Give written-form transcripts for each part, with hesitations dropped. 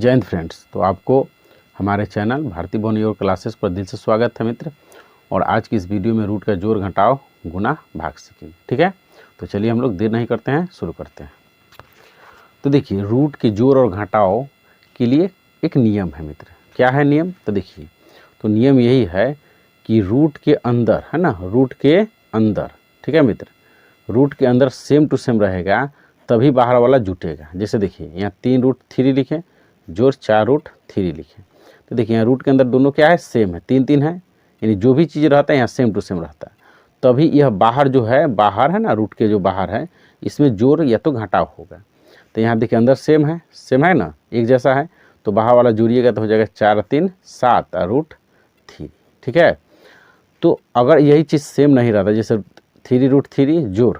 जय हिंद फ्रेंड्स। तो आपको हमारे चैनल भारती भवन योर क्लासेस पर दिल से स्वागत है मित्र। और आज की इस वीडियो में रूट का जोड़ घटाव गुना भाग सीखेंगे। ठीक है, तो चलिए हम लोग देर नहीं करते हैं, शुरू करते हैं। तो देखिए, रूट के जोड़ और घटाव के लिए एक नियम है मित्र। क्या है नियम? तो देखिए, तो नियम यही है कि रूट के अंदर, है ना, रूट के अंदर, ठीक है मित्र, रूट के अंदर सेम टू सेम रहेगा तभी बाहर वाला जुटेगा। जैसे देखिए, यहाँ 3√3 लिखें, जोड़ 4√3 लिखें। तो देखिए, यहाँ रूट के अंदर दोनों क्या है, सेम है, 3 है, यानी जो भी चीज़ रहता है यहाँ सेम टू सेम रहता है, तभी यह बाहर जो है, बाहर है ना, रूट के जो बाहर है, इसमें जोड़ या तो घटाव होगा। तो यहाँ देखिए, अंदर सेम है ना, एक जैसा है, तो बाहर वाला जोड़िएगा तो हो जाएगा 4 3 7 √3। ठीक है, तो अगर यही चीज़ सेम नहीं रहता, जैसे 3√3 जोड़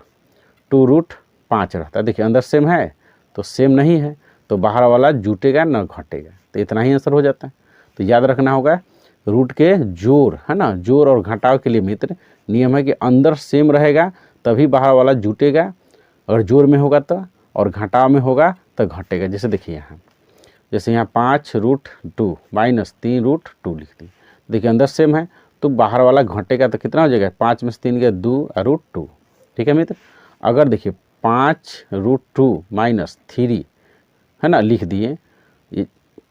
2√5 रहता है, देखिए अंदर सेम है तो सेम नहीं है, तो बाहर वाला जुटेगा ना घटेगा। तो इतना ही आंसर हो जाता है। तो याद रखना होगा, रूट के जोड़, है ना, जोड़ और घटाव के लिए मित्र नियम है कि अंदर सेम रहेगा तभी बाहर वाला जुटेगा, अगर जोड़ में होगा तो, और घटाव में होगा तो घटेगा। जैसे देखिए यहाँ, जैसे यहाँ 5√2 माइनस 3√2 लिख दी, देखिए अंदर सेम है तो बाहर वाला घटेगा, तो कितना हो जाएगा, 5 में से 3 गया 2√2। ठीक है मित्र, अगर देखिए 5√2 माइनस 3, है ना, लिख दिए,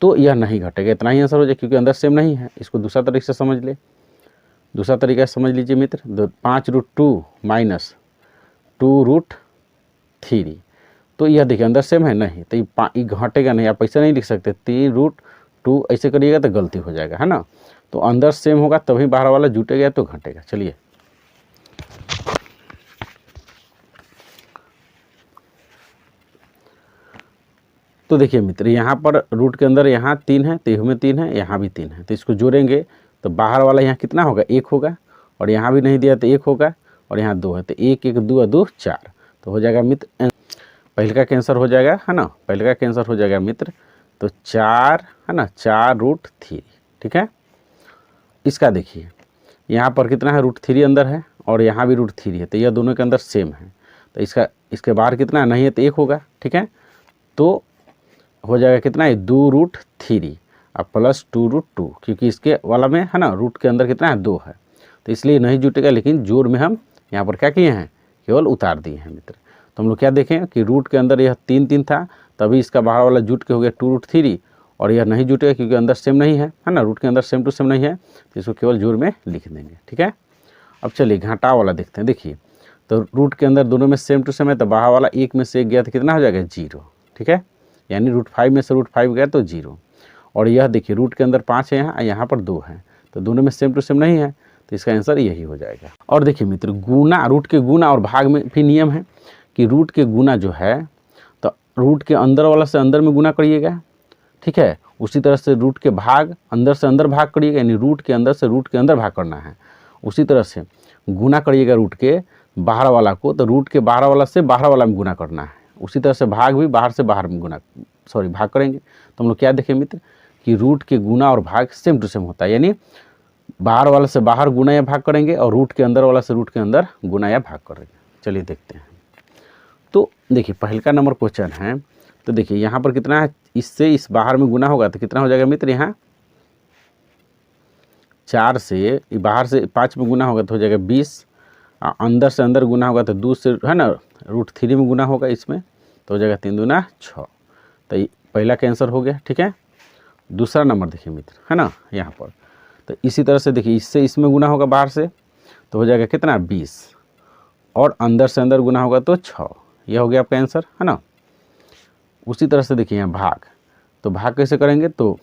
तो यह नहीं घटेगा, इतना ही आंसर हो जाए, क्योंकि अंदर सेम नहीं है। इसको दूसरा तरीके से समझ ले, दूसरा तरीका समझ लीजिए मित्र, 5√2 माइनस 2√3, तो यह देखिए अंदर सेम है नहीं, तो ये घटेगा नहीं, आप ऐसे नहीं लिख सकते, 3√2 ऐसे करिएगा तो गलती हो जाएगा, है ना। तो अंदर सेम होगा तभी बाहर वाला जुटेगा तो घटेगा। चलिए, तो देखिए मित्र, यहाँ पर रूट के अंदर यहाँ 3 है, तो में 3 है, यहाँ भी 3 है, तो इसको जोड़ेंगे तो बाहर वाला यहाँ कितना होगा, 1 होगा, और यहाँ भी नहीं दिया तो 1 होगा, और यहाँ 2 है, तो 1 1 2 2 4, तो हो जाएगा मित्र, पहले का कैंसर हो जाएगा, है ना, पहले का कैंसर हो जाएगा मित्र, तो 4, है ना, 4√3। ठीक है, इसका देखिए, यहाँ पर कितना है, √3 अंदर है, और यहाँ भी √3 है, तो यह दोनों के अंदर सेम है, तो इसके बाहर कितना नहीं है तो 1 होगा। ठीक है, तो हो जाएगा कितना है, 2√3 अब प्लस 2√2, क्योंकि इसके वाला में, है ना, रूट के अंदर कितना है, 2 है, तो इसलिए नहीं जुटेगा, लेकिन जोड़ में हम यहाँ पर क्या किए हैं, केवल उतार दिए हैं मित्र। तो हम लोग क्या देखें कि रूट के अंदर यह 3 था, तभी इसका बाहर वाला जुट के हो गया 2√3, और यह नहीं जुटेगा क्योंकि अंदर सेम नहीं है ना, रूट के अंदर सेम टू सेम नहीं है, तो इसको केवल जोड़ में लिख देंगे। ठीक है, अब चलिए घटाव वाला देखते हैं। देखिए, तो रूट के अंदर दोनों में सेम टू सेम है, तो बाहर वाला 1 में से 1 गया तो कितना हो जाएगा, 0। ठीक है, यानी √5 में से √5 गया तो 0, और यह देखिए रूट के अंदर 5 है, यहाँ पर 2 है, तो दोनों में सेम टू सेम नहीं है, तो इसका आंसर यही हो जाएगा। और देखिए मित्र, गुना, रूट के गुना और भाग में भी नियम है कि रूट के गुना जो है, तो रूट के अंदर वाला से अंदर में गुना करिएगा। ठीक है, उसी तरह से रूट के भाग अंदर से अंदर भाग करिएगा, यानी रूट के अंदर से रूट के अंदर भाग करना है। उसी तरह से गुना करिएगा रूट के बाहर वाला को, तो रूट के बाहर वाला से बाहर वाला में गुना करना है। उसी तरह से भाग भी बाहर से बाहर में भाग करेंगे। तो हम लोग क्या देखें मित्र कि रूट के गुना और भाग सेम टू सेम होता है, यानी बाहर वाला से बाहर गुना या भाग करेंगे, और रूट के अंदर वाला से रूट के अंदर गुना या भाग करेंगे। चलिए देखते हैं। तो देखिए, पहले का नंबर क्वेश्चन है, तो देखिए यहाँ पर कितना है, इससे इस बाहर में गुना होगा तो कितना हो जाएगा मित्र, यहाँ 4 से बाहर से 5 में गुना होगा तो हो जाएगा 20, अंदर से अंदर गुना होगा तो 2 से, है ना, √3 में गुना होगा इसमें, तो हो जाएगा 3 दूना 6। तो पहला कैंसर हो गया। ठीक है, दूसरा नंबर देखिए मित्र, है ना, यहाँ पर तो इसी तरह से देखिए, इससे इसमें गुना होगा बाहर से, तो हो जाएगा कितना, 20, और अंदर से अंदर गुना होगा तो 6, यह हो गया आपका आंसर, है ना। उसी तरह से देखिए यहाँ भाग, तो भाग कैसे करेंगे, तो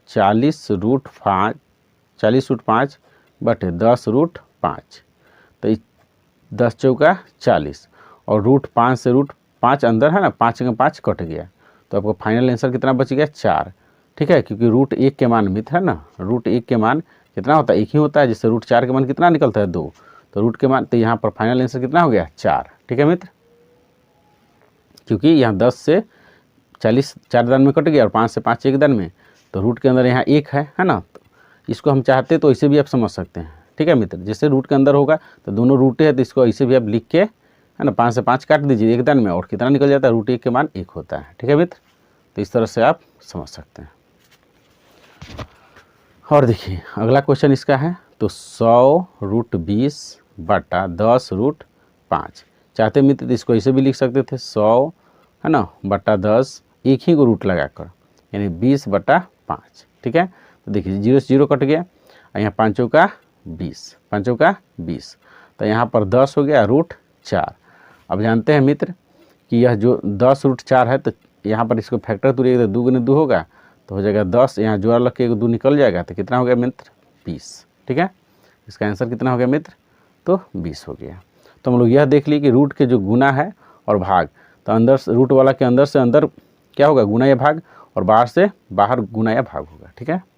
40√5 बटे 10√5, तो 10 चौका 40, और √5 से √5 अंदर है ना, 5 का 5 कट गया, तो आपको फाइनल आंसर कितना बच गया, 4। ठीक है, क्योंकि √1 के मान मित्र, है ना, √1 के मान कितना होता है, 1 ही होता है, जिससे √4 के मान कितना निकलता है, 2, तो रूट के मान, तो यहाँ पर फाइनल आंसर कितना हो गया, 4। ठीक है मित्र, क्योंकि यहाँ 10 से 40 4 दान में कट गया, और 5 से 5 1 दान में, तो रूट के अंदर यहाँ 1 है ना, तो इसको हम चाहते तो इसे भी आप समझ सकते हैं। ठीक है मित्र, जैसे रूट के अंदर होगा तो दोनों रूटे है, तो इसको ऐसे भी आप लिख के, है ना, 5 से 5 काट दीजिए 1 दान में, और कितना निकल जाता है, √1 के मान 1 होता है। ठीक है मित्र, तो इस तरह से आप समझ सकते हैं। और देखिए अगला क्वेश्चन इसका है, तो 100√20/10√5। चाहते मित्र तो इसको ऐसे भी लिख सकते थे, 100 है ना बटा 10, एक ही को रूट लगाकर, यानी 20/5। ठीक है, तो देखिए 0 से 0 कट गया, और यहाँ 5 का 20, 5 का 20, तो यहाँ पर 10 हो गया √4। अब जानते हैं मित्र कि यह जो 10√4 है, तो यहाँ पर इसको फैक्टर तोड़िएगा तो 2 गुने 2 होगा, तो हो जाएगा 10, यहाँ जोड़ा लग के 2 निकल जाएगा, तो कितना हो गया मित्र 20। ठीक है, इसका आंसर कितना हो गया मित्र, तो 20 हो गया। तो हम लोग यह देख लिए कि रूट के जो गुना है और भाग, तो अंदर से रूट वाला के अंदर से अंदर क्या होगा, गुना या भाग, और बाहर से बाहर गुना या भाग होगा। ठीक है।